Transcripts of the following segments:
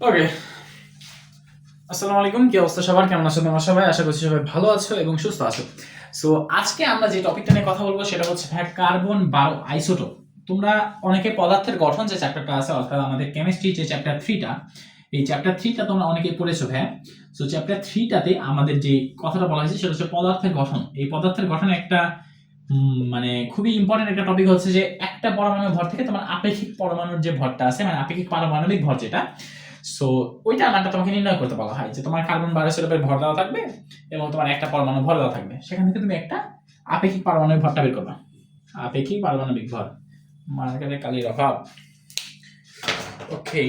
ওকে, আসসালামু আলাইকুম। কি অবস্থা সবার? কেমন আছো তোমরা সবাই? আশা করছি সবাই ভালো আছো এবং সুস্থ আছো। সো আজকে আমরা যে টপিকটা নিয়ে কথা বলবো সেটা হচ্ছে কার্বন 12 আইসোটোপ। তোমরা অনেকে পদার্থের গঠন যে চ্যাপ্টারটা আছে, অর্থাৎ আমাদের কেমিস্ট্রি যে চ্যাপ্টার 3টা, এই চ্যাপ্টার 3টা তোমরা অনেকে পড়েছো। হ্যাঁ, সো চ্যাপ্টার 3টাতে আমাদের যে কথাটা বলা হয়েছে সেটা হচ্ছে পদার্থের গঠন। এই পদার্থের গঠনে একটা মানে খুবই ইম্পর্টেন্ট একটা টপিক হচ্ছে যে একটা পরমাণুর ভর থেকে তোমার আপেক্ষিক পরমাণুর যে ভরটা আছে, মানে আপেক্ষিক পারমাণবিক ভর যেটা, সো ওইটা মানটা তোমাকে নির্ণয় করতে বলা হয় যে তোমার কার্বন 12 সিরপের ভর দেওয়া থাকবে এবং তোমার একটা পরমাণু ভর দেওয়া থাকবে, সেখান থেকে তুমি একটা আপেক্ষিক পারমাণবিক ভরটা বের করবে। আপেক্ষিক পারমাণবিক ভর, মার্কারে কালির অভাব। ওকে,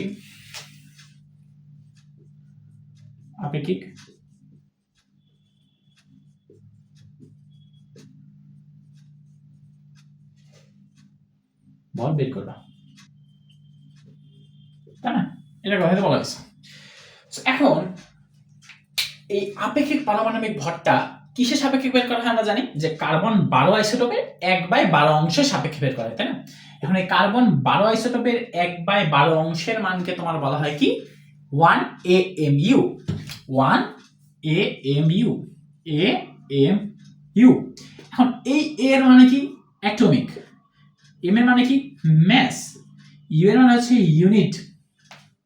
আপেক্ষিক ভর বের করবা, তাই না? এটা কথাতে বলা হয়েছে। এখন এই আপেক্ষিক পারমাণবিক ভরটা কিসের সাপেক্ষে বের করা হয় আমরা জানি যে কার্বন 12 আইসোটোপের 1/12 অংশের সাপেক্ষে বের করা হয়, তাই না? এখন এই কার্বন 12 আইসোটোপের 1/12 অংশের মানকে তোমার বলা হয় কি 1 AMU। 1 AMU, AMU। এখন এই A এর মানে কি অ্যাটমিক, M এর মানে কি ম্যাস, ইউ এর মানে হচ্ছে ইউনিট।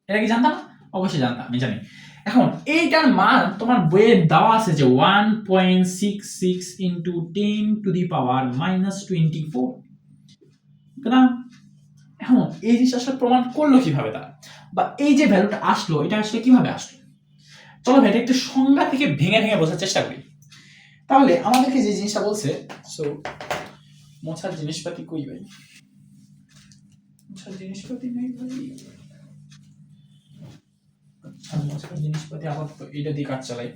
এটা কি জানতাম? অবশ্যই জানতাম, আমি জানি। এখন এইটার মান তোমার বইয়ে দেওয়া আছে যে 1.66 ইন্টু 10 টু দি পাওয়ার -24 গ্রাম। এখন এই জিনিসটা আসলে প্রমাণ করলো কিভাবে তারা, বা এই যে ভ্যালুটা আসলো এটা আসলে কিভাবে আসলো? চলো ভাই, এটা একটু সংজ্ঞা থেকে ভেঙে ভেঙে বোঝার চেষ্টা করি। তাহলে আমাদেরকে যে জিনিসটা বলছে, সো মোছার জিনিসপাতি কই ভাই? মোছার জিনিসপাতি নেই ভাই। আচ্ছা, মোছার জিনিসপাতি আপাতত এটা দিয়ে কাজ চালাই।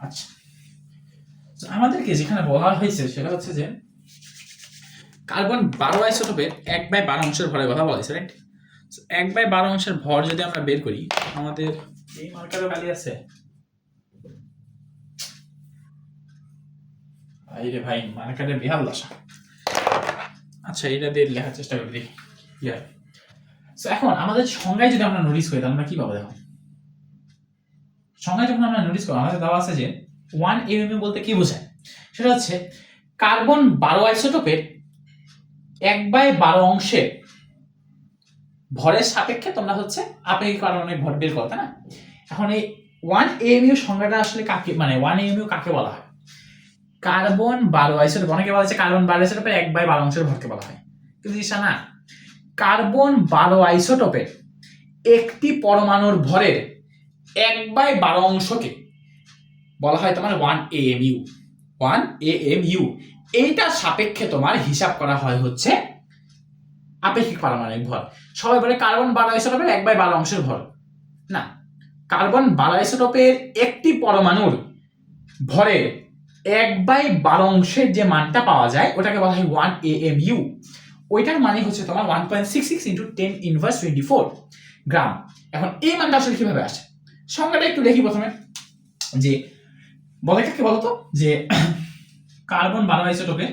আচ্ছা, আমাদেরকে যেখানে বলা হয়েছে সেটা হচ্ছে যে কার্বন 12 আইসোটোপের 1/12 অংশের ভরের কথা বলা হয়েছে, রাইট? 1/12 অংশের ভর যদি আমরা বের করি, আমাদের এই মার্কারও খালি আছে। আরে ভাই, মার্কারের বেহাল দশা। আচ্ছা, এটা দিয়ে লেখার চেষ্টা করি, দেখি কি হয়। সো এখন আমাদের সংজ্ঞায় যদি আমরা নোটিস করি তাহলে আমরা কি পাবো? দেখো, সংজ্ঞায় যখন আমরা নোটিস করি আমাদের দেওয়া আছে যে 1 AMU বলতে কি বোঝায়, সেটা হচ্ছে কার্বন 12 আইসোটোপের 1/12 অংশের ভরের সাপেক্ষে তোমরা হচ্ছে আপেক্ষিক পারমাণবিক ভর বের করো, তাই না? এখন এই 1 AMU সংজ্ঞাটা আসলে কাকে, মানে 1 AMU কাকে বলা হয়? কার্বন 12 আইসোটোপ, অনেকে বলা হচ্ছে কার্বন 12 আইসোটোপের 1/12 অংশের ভরকে বলা হয়, কিন্তু জিনিসটা না। কার্বন 12 আইসোটোপের একটি পরমাণুর ভরের 1/12 অংশকে বলা হয় তোমার 1 AMU। 1 AMU এইটার সাপেক্ষে তোমার হিসাব করা হয় হচ্ছে আপেক্ষিক পারমাণবিক ভর। সবাই বলে কার্বন 12 আইসোটোপের 1/12 অংশের ভর, না, কার্বন 12 আইসোটোপের একটি পরমাণুর ভরের 1/12 অংশের যে মানটা পাওয়া যায় ওটাকে বলা হয় 1 AMU। ওইটার মানে হচ্ছে তোমার 1.66 ইন্টু 10⁻²4 গ্রাম। এখন এই মানটা আসলে কিভাবে আসে সংজ্ঞাটা একটু দেখি প্রথমে। যে বলে কাকে বলতো, যে কার্বন 12 আইসোটোপে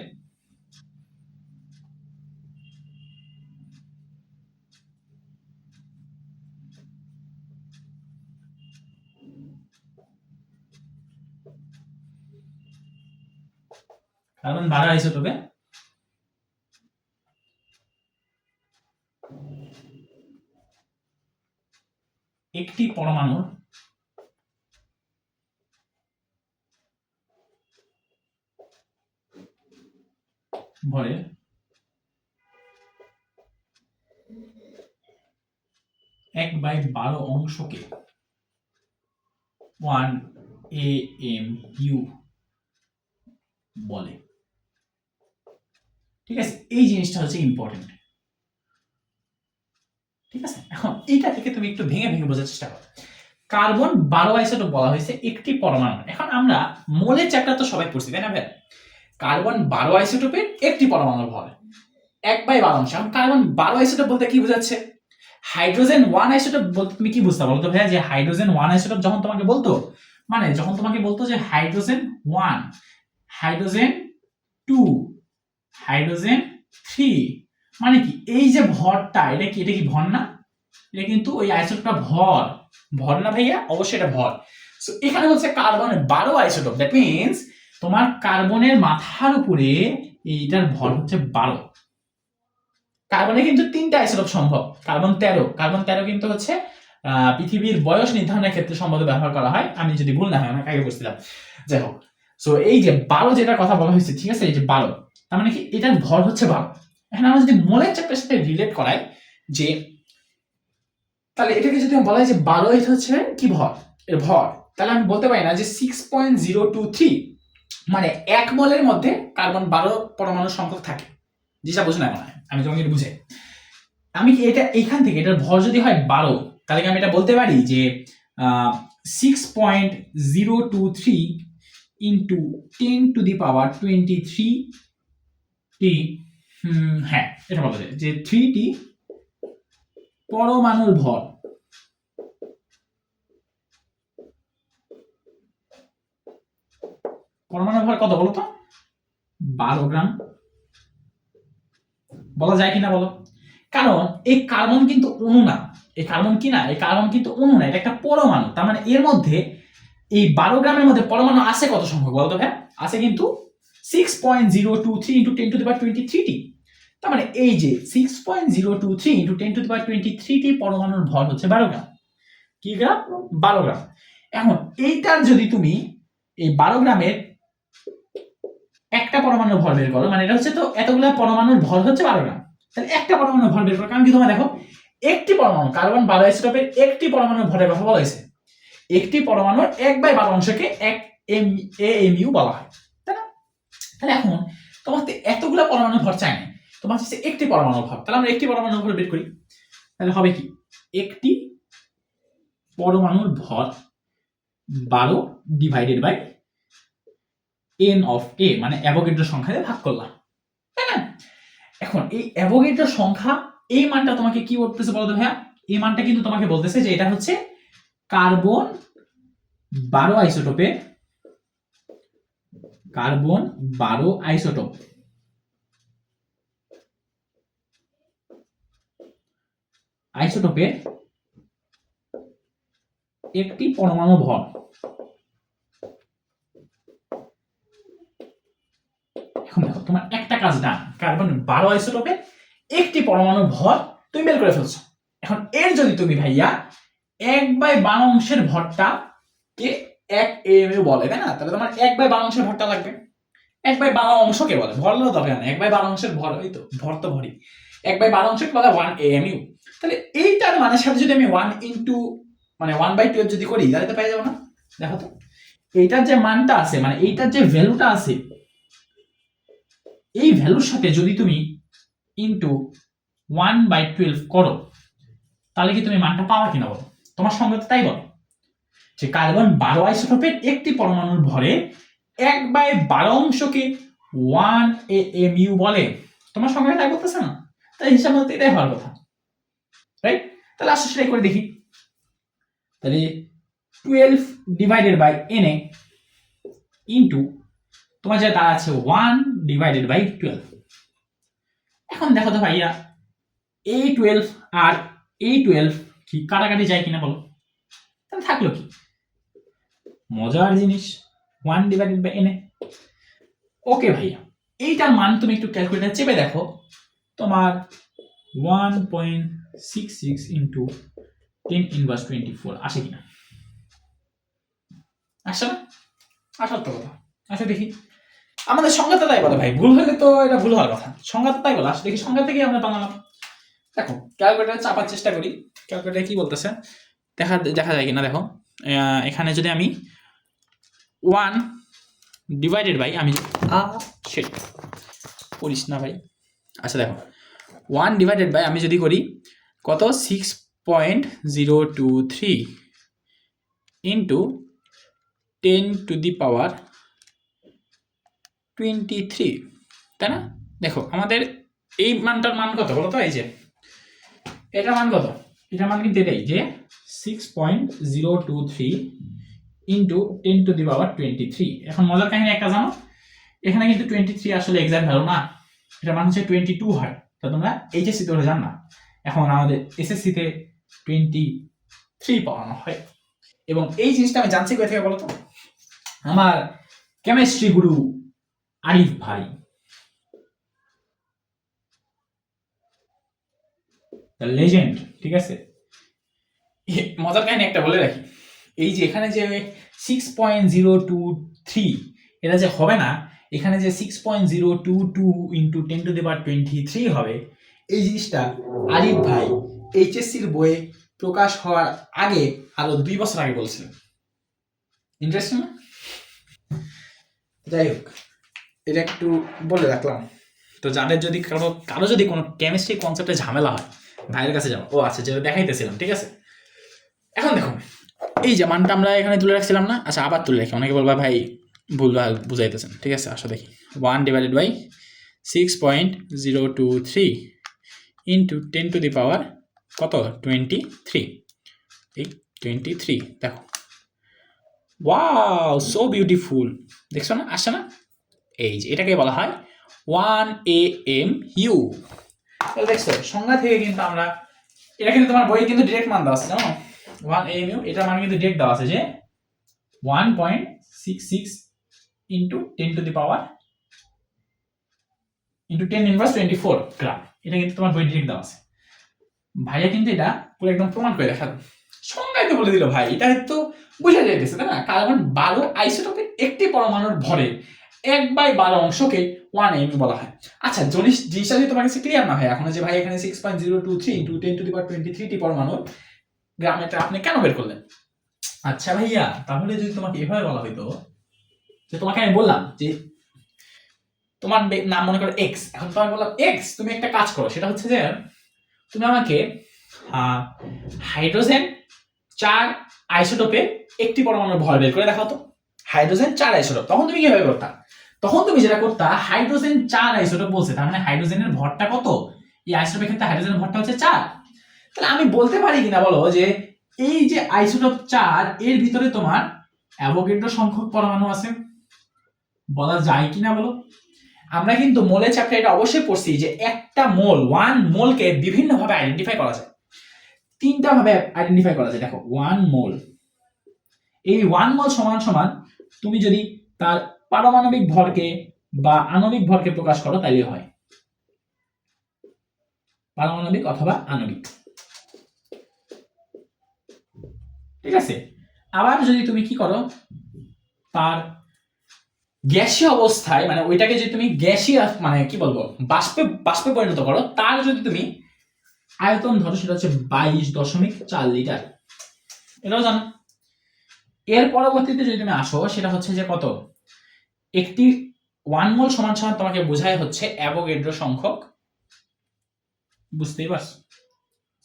কার্বন 12 আইসোটোপে একটি পরমাণুর ভরের 1/12 অংশকে 1 AMU বলে। ঠিক আছে, এই জিনিসটা হচ্ছে ইম্পর্টেন্ট। ঠিক আছে, এখন এইটা থেকে তুমি একটু ভেঙে ভেঙে বোঝার চেষ্টা করো। কার্বন 12 আইসোটোপ বলা হয়েছে একটি পরমাণু। এখন আমরা মোলের চ্যাপ্টার তো সবাই পড়ছি, তাই না ভাই? কার্বন 12 আইসোটোপের একটি পরমাণুর ভর 1/12 অংশ। এখন কার্বন 12 আইসোটোপ বলতে কি বোঝাচ্ছে? হাইড্রোজেন 1 আইসোটোপ বলতে তুমি কি বুঝতে বলো তো ভাইয়া? যে হাইড্রোজেন 1 আইসোটোপ যখন তোমাকে বলতো, মানে যখন তোমাকে বলতো যে হাইড্রোজেন 1, হাইড্রোজেন 2, হাইড্রোজেন 3, মানে কি এই যে ভরটা, এটা কি ভর না? এটা কিন্তু ওই আইসোটোপটা ভর না ভাইয়া? অবশ্যই এটা ভর। সো এখানে হচ্ছে কার্বনের 12 আইসোটোপ, দ্যাট মিন্স তোমার কার্বনের মাথার উপরে এইটার ভর হচ্ছে 12। কার্বনে কিন্তু 3টা আইসোটোপ সম্ভব, কার্বন 13 কিন্তু হচ্ছে পৃথিবীর বয়স নির্ধারণের ক্ষেত্রে সম্ভবত ব্যবহার করা হয়, আমি যদি ভুল না হয়, অনেক আগে বলছিলাম। যাই হোক, সো এই যে 12 যেটার কথা বলা হয়েছে, ঠিক আছে, এই যে 12, তার মানে কি এটার ভর হচ্ছে 12। এখন আমরা যদি মোলের চ্যাপ্টারের সাথে রিলেট করাই, যে তাহলে এটাকে যদি বলা হয় যে 12 এটা হচ্ছে কি ভর, এর ভর, তাহলে আমি বলতে পারি না যে 6.023 মানে 1 মোলের মধ্যে কার্বন 12 পরমাণু সংখ্যক থাকে। যেটা বুঝে না মনে হয়, আমি তোমাকে এটা বুঝে, আমি কি এটা এখান থেকে এটার ভর যদি হয় 12, তাহলে কি আমি এটা বলতে পারি যে 6.023 ইন্টু 10⁻23 টি, হ্যাঁ এটা বলা যায় যে 3টি পরমাণুর ভর। পরমাণুর ভর কত বলো তো? 12 গ্রাম। বলা যায় কিনা বলো? কারণ এই কার্বন কিন্তু অণু না, এই কার্বন কি না, এই কার্বন কিন্তু অণু না, এটা একটা পরমাণু। তার মানে এর মধ্যে এই 12 গ্রামের মধ্যে পরমাণু আছে কত সংখ্যক বলতো ভাই? আছে কিন্তু 6.023 ইন্টু 10⁻23 টি। তার মানে এই যে 6.023 ইন্টু 10⁻23 টি পরমাণুর ভর হচ্ছে 12 গ্রাম। কি গ্রাম? 12 গ্রাম। এখন এইটার যদি তুমি এই 12 গ্রামের একটা পরমাণুর ভর বের করো, মানে এটা হচ্ছে তো এতগুলো পরমাণুর ভর হচ্ছে 12 গ্রাম, তাহলে একটা পরমাণুর ভর বের করো। কারণ কি তোমরা দেখো, একটি পরমাণু কার্বন 12 আইসোটোপের একটি পরমাণুর ভরের কথা বলা হয়েছে। একটি পরমাণুর 1/12 অংশকে 1 AMU বলা হয়, তাই না? তাহলে এখন তোমার এতগুলো পরমাণুর ভর চাই না, তোমার হচ্ছে একটি পরমাণুর ভর। তাহলে আমরা একটি পরমাণুর ভর বের করি, তাহলে হবে কি একটি পরমাণুর ভর 12 divided by n of a, মানে অ্যাভোগাড্রো সংখ্যা দিয়ে ভাগ করলাম, তাই না? এখন এই অ্যাভোগাড্রো সংখ্যা, এই মানটা তোমাকে কি বলতেছে বলতো ভাইয়া? এই মানটা কিন্তু তোমাকে বলতেছে যে এটা হচ্ছে কার্বন 12 আইসোটোপের, কার্বন 12 আইসোটোপ আইসোটোপের একটি পরমাণু ভর। এখন দেখো তোমার একটা কাজ ডান, কার্বন 12 আইসোটোপের একটি পরমাণু ভর তুমি বের করে ফেলছো। এখন এর যদি তুমি ভাইয়া 1/12 অংশের ভরটা কে 1 AMU বলে, তাই না? তাহলে তোমার 1/12 অংশের ভরটা লাগবে। 1/12 অংশকে বলে, ভর হলো তবে না, 1/12 অংশের ভর, ওই তো ভর তো ভরই, 1/12 অংশকে বলে 1 AMU। তাহলে এইটার মানের সাথে যদি আমি 1 ইন্টু মানে 1/12 যদি করি, তাহলে তো পেয়ে যাবো না? দেখো তো এইটার যে মানটা আছে, মানে এইটার যে ভ্যালুটা আছে, এই ভ্যালুর সাথে যদি তুমি ইন্টু 1/12 করো, তাহলে কি তুমি মানটা পাওয়া কিনা বলো? তোমার সঙ্গে তো তাই বলে যে কার্বন 12 আইসোটোপের একটি পরমাণুর ভরে 1/12 অংশকে 1 AMU বলে। তোমার সঙ্গে তাই বলতেছে না? তাই হিসাব মতো এটাই হওয়ার কথা, রাইট? তাহলে আসলে সেটাই করে দেখি। তাহলে 12 ডিভাইডেড বাই NA ইন্টু তোমার যে তার আছে 1 ডিভাইডেড বাই 12। এখন দেখো তো ভাইয়া, এই 12 আর এই 12 কি কাটাকাটি যায় কিনা বলো? তাহলে থাকলো কি মজার জিনিস, 1 ডিভাইডেড বাই NA। ওকে ভাইয়া, এইটার মান তুমি একটু ক্যালকুলেটর চেপে দেখো, তোমার 1.66 ইন্টু 10⁻24 আসে কিনা? আসে না? আসার তো কথা। আচ্ছা দেখি, আমাদের সংজ্ঞা তো তাই বলে ভাই, ভুল হলে তো এটা ভুল হওয়ার কথা, সংজ্ঞা তো তাই বলে। আসলে দেখি সংজ্ঞা থেকেই আমরা বানালাম। দেখো ক্যালকুলেটর চাপার চেষ্টা করি, ক্যালকুলেটর কি বলতেছে দেখা যায় কিনা দেখো। এখানে যদি আমি 1 ডিভাইডেড বাই, আমি সেট করিস না ভাই, আচ্ছা দেখো 1 ডিভাইডেড বাই আমি যদি করি কত 6.023 ইন্টু 10⁻23, তাই না? দেখো আমাদের এই মানটার মান কত বলো তো? এই যে এটার মান কত, এটার মান কিন্তু এটাই যে 6.023 ইন্টু 10⁻23। এখন মজার কাহিনী একটা জানো, এখানে কিন্তু 23 আসলে এক্সাক্ট ভ্যালু না, এটার মান হচ্ছে 22 হয়। তো তোমরা এইচএসসি তো জান না, এখন আমাদের এসএসসিতে 23 পড়ানো হয়। এবং এই জিনিসটা আমি জানছি কোথা থেকে বলো তো, আমার কেমিস্ট্রি গুরু আরিফ ভাই, লেজেন্ড। ঠিক আছে, মজার কাহিনী একটা বলে রাখি, এই যে এখানে যে 6.023 এটা যে হবে না, এখানে যে 6.022 ইন্টু 10⁻23 হবে, এই জিনিসটা আরিফ ভাই এইচএসসির বইয়ে প্রকাশ হওয়ার আগে আরো 2 বছর আগে বলছিলেন। ইন্টারেস্টিং না? যাই হোক, এটা একটু বলে রাখলাম। তো যাদের যদি কারো যদি কোনো কেমিস্ট্রি কনসেপ্টে ঝামেলা হয়, ভাইয়ের কাছে যাবো। ও আচ্ছা, যেটা দেখাইতেছিলাম, ঠিক আছে। এখন দেখুন, এই যে মানটা আমরা এখানে তুলে রাখছিলাম না, আচ্ছা আবার তুলে রাখি, অনেকে বলবা ভাই ভুল বুঝাইতেছেন। ঠিক আছে, আসো দেখি, 1/6.023 ইন্টু 10⁻, কত, 23। এই 23, দেখো, ওয়াও, সো বিউটিফুল, দেখছো না, আসছে না? এই যে এটাকে বলা হয় 1 AMU। দেখছো, সংজ্ঞা থেকে কিন্তু আমরা, এটা কিন্তু তোমার বইয়ে কিন্তু ডিরেক্ট মান দেওয়া আছে, জানো, 1 AMU এটার মান কিন্তু ডিরেক্ট দেওয়া আছে যে 1.66 ইন্টু 10⁻, ইন্টু 10⁻24 গ্রাম। এটা কিন্তু তোমার বই ডিরেক্ট দেওয়া আছে। ভাইয়া কিন্তু এটা পুরো একদম প্রমাণ করে দেখালো, সংজ্ঞায় তো বলে দিল ভাই, এটা তো বুঝা যাইতেছে, তাই না? কার্বন 12 আইসোটোপের একটি পরমাণুর ভরে 1/12 অংশকে 1 AMU বলা হয়। আচ্ছা, জিনিসটা যদি তোমার কাছে ক্লিয়ার না হয় এখন, যে ভাই এখানে 6.023 ইন্টু 10⁻23 টি পরমাণু গ্রামেটা আপনি কেন বের করলেন? আচ্ছা ভাইয়া, তাহলে যদি তোমাকে এভাবে বলা হইতো, যে তোমাকে আমি বললাম যে তোমার নাম মনে করো এক্স, এখন তোমাকে বললাম এক্স তুমি একটা কাজ করো, সেটা হচ্ছে যে তুমি আমাকে হাইড্রোজেন 4 আইসোটোপে একটি পরমাণুর ভর বের করে দেখাও তো। হাইড্রোজেন 4 আইসোটোপ, তখন তুমি কিভাবে করতা? তখন তুমি যেটা করতা, হাইড্রোজেন 4 আইসোটোপ বলছে, তার মানে হাইড্রোজেনের ভরটা কত? এই আইসোটোপের ক্ষেত্রে হাইড্রোজেনের ভরটা হচ্ছে 4। তাহলে আমি বলতে পারি কিনা বলো, যে এই যে আইসোটোপ 4 এর ভিতরে তোমার অ্যাভোগাড্রো সংখ্যক পরমাণু আছে? বলা যায় কিনা বলো? আমরা কিন্তু মোলের চ্যাপ্টারে এটা অবশ্যই পড়ছি, যে একটা মোল, 1 মোলকে বিভিন্ন ভাবে আইডেন্টিফাই করা যায়, 3টা ভাবে আইডেন্টিফাই করা যায়। দেখো, 1 মোল, এই 1 মোল সমান সমান তুমি যদি তার পারমাণবিক ভরকে বা আণবিক ভরকে প্রকাশ করো, তাইলে হয় পারমাণবিক অথবা আণবিক। ঠিক আছে, আবার যদি তুমি কি করো, তার গ্যাসীয় অবস্থায়, মানে ওইটাকে যদি তুমি গ্যাসীয়, মানে কি বলবো, বাষ্পে পরিণত করো, তার যদি তুমি আয়তন ধরো, সেটা হচ্ছে 22.4 লিটার, এটাও জানো। এর পরবর্তীতে যদি তুমি আসো, সেটা হচ্ছে যে কত, একটি 1 মোল সমান সমান তোমাকে বোঝায় হচ্ছে অ্যাভোগাড্রো সংখ্যক, বুঝতেই পারছো,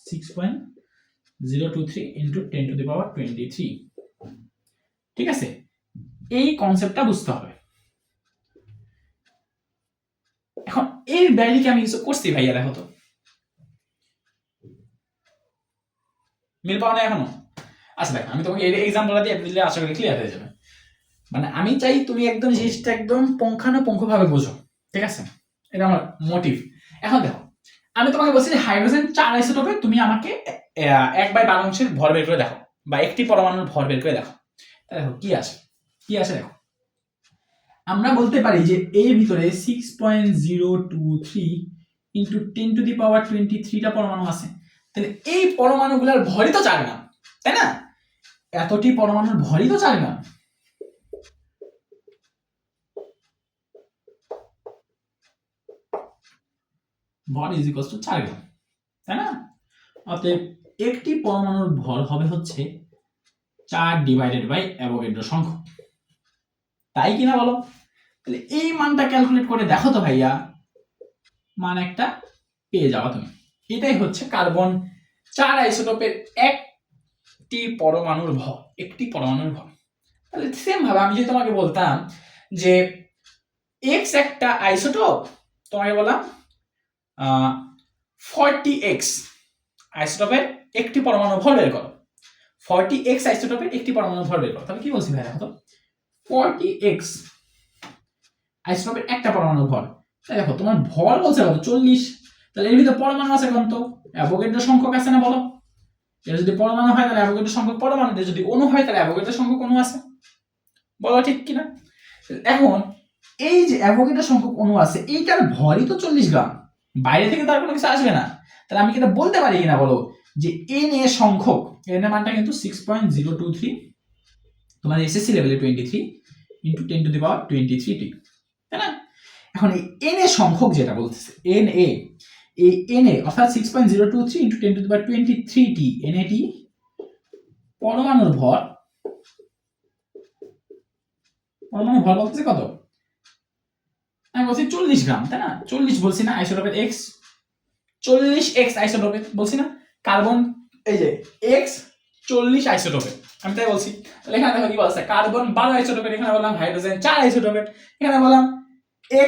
6.023 ইন্টু 10⁻23। ঠিক আছে, এই কনসেপ্টটা বুঝতে হবে। এখন এই ভ্যালিকে আমি কিছু করছি ভাইয়া, দেখো তো, মিল পাওয়া না এখনো? আচ্ছা দেখো, আমি তোমাকে এই এক্সাম্পলটা দিয়ে দিলে আশা করি ক্লিয়ার হয়ে যাবে। মানে আমি চাই তুমি একদম জিনিসটা একদম পুঙ্খানুপুঙ্খ ভাবে বোঝো, ঠিক আছে? এটা আমার মোটিভ। এখন দেখো, আমি তোমাকে বলছি যে হাইড্রোজেন 4 আইসোটোপে তুমি আমাকে 1/12 অংশের ভর বের করে দেখো, বা একটি পরমাণুর ভর বের করে দেখো। দেখো কি আসে দেখো, আমরা বলতে পারি যে এর ভিতরে 6.023 ইন্টু 10⁻23টা পরমাণু আছে, তাহলে এই পরমাণুগুলোর ভরই তো 4 গ্রাম, তাই না? এতটি পরমাণুর ভরই তো 4 গ্রাম। ভর ইজ ইকুয়াল টু 4 গ্রাম, তাই না? অতএব একটি পরমাণুর ভর হবে হচ্ছে 4 ডিভাইডেড বাই অ্যাভোগাড্রো সংখ্যক, তাই কিনা বলো? তাহলে এই মানটা ক্যালকুলেট করে দেখো তো ভাইয়া, মান একটা পেয়ে যাওয়া তুমি। এটাই হচ্ছে কার্বন 4 আইসোটোপের একটি পরমাণুর ভর, একটি পরমাণুর ভর। তাহলে সেম ভাবে আমি যদি তোমাকে বলতাম যে x একটা আইসোটোপ, তোমাকে বললাম 40x আইসোটোপের একটি পরমাণু ভর বের করো, 40x আইসোটোপের একটি পরমাণু ভর বের করো, তাহলে কি বলছি ভাই, দেখো তো, 40x আইসোটোপের একটা পরমাণু ভর, তাই দেখো তোমার ভর বলছে কত, 40, তাহলে এর ভিতরে পরমাণু আছে কত? অ্যাভোগাড্রো সংখ্যক আছে না বলো? এটা যদি পরমাণু হয় তাহলে অ্যাভোগাড্রো সংখ্যক পরমাণু, এটা যদি অণু হয় তাহলে অ্যাভোগাড্রো সংখ্যক অণু আছে। বলো ঠিক কিনা? এখন এই যে অ্যাভোগাড্রো সংখ্যক অণু আছে, এইটার ভরই তো 40 গ্রাম, বাইরে থেকে তার কোনো কিছু আসবে না। তাহলে আমি কি এটা বলতে পারি কিনা বলো যে Na সংখ্যক, Na মানটা কিন্তু 6.023 তোমার এসএসসি লেভেলে 23 ইনটু 10 টু দি পাওয়ার 23 টি, তাই না? এখন এই Na সংখ্যক যেটা বলতেছে Na, এই Na অর্থাৎ 6.023 into 10 to the power 23 T NaT পরমাণুর ভর, পরমাণুর ভর বলতেছে কত? আমি বলছি 40 গ্রাম, তাই না? 40 বলছি না, আইসোটোপের x 40x আইসোটোপের বলছি না, কার্বন এই যে x 40 আইসোটোপের, আমি তাই বলছি। তাহলে এখানে দেখো কি বলছে, কার্বন 12 আইসোটোপের, এখানে বললাম হাইড্রোজেন 4 আইসোটোপের, এখানে বললাম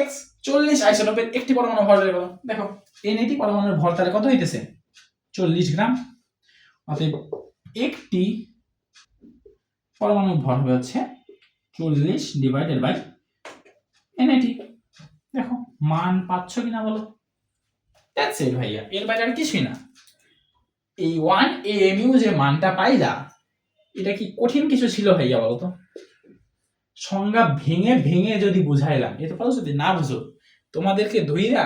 x 40 আইসোটোপের একটি পরমাণু ভর বের করো। দেখো NaT পরমাণুর ভর তাহলে কত হইতেছে? 40 গ্রাম। অতএব একটি পরমাণুর ভর হবে হচ্ছে 40 ডিভাইডেড বাই NaT। দেখো মান পাচ্ছ কিনা বলো? দ্যাটস ইট ভাইয়া, এর বাইরে আর কিছুই না। এই 1 AMU যে মানটা পাইলা, এটা কি কঠিন কিছু ছিল ভাইয়া বলো তো? সংজ্ঞা ভেঙে ভেঙে যদি বুঝাইলাম, এরপর যদি না বুঝো তোমাদেরকে ধইরা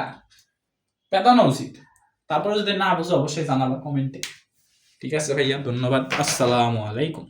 পেতানো উচিত। তারপরে যদি না বুঝো অবশ্যই জানাবা কমেন্টে। ঠিক আছে ভাইয়া, ধন্যবাদ, আসসালামু আলাইকুম।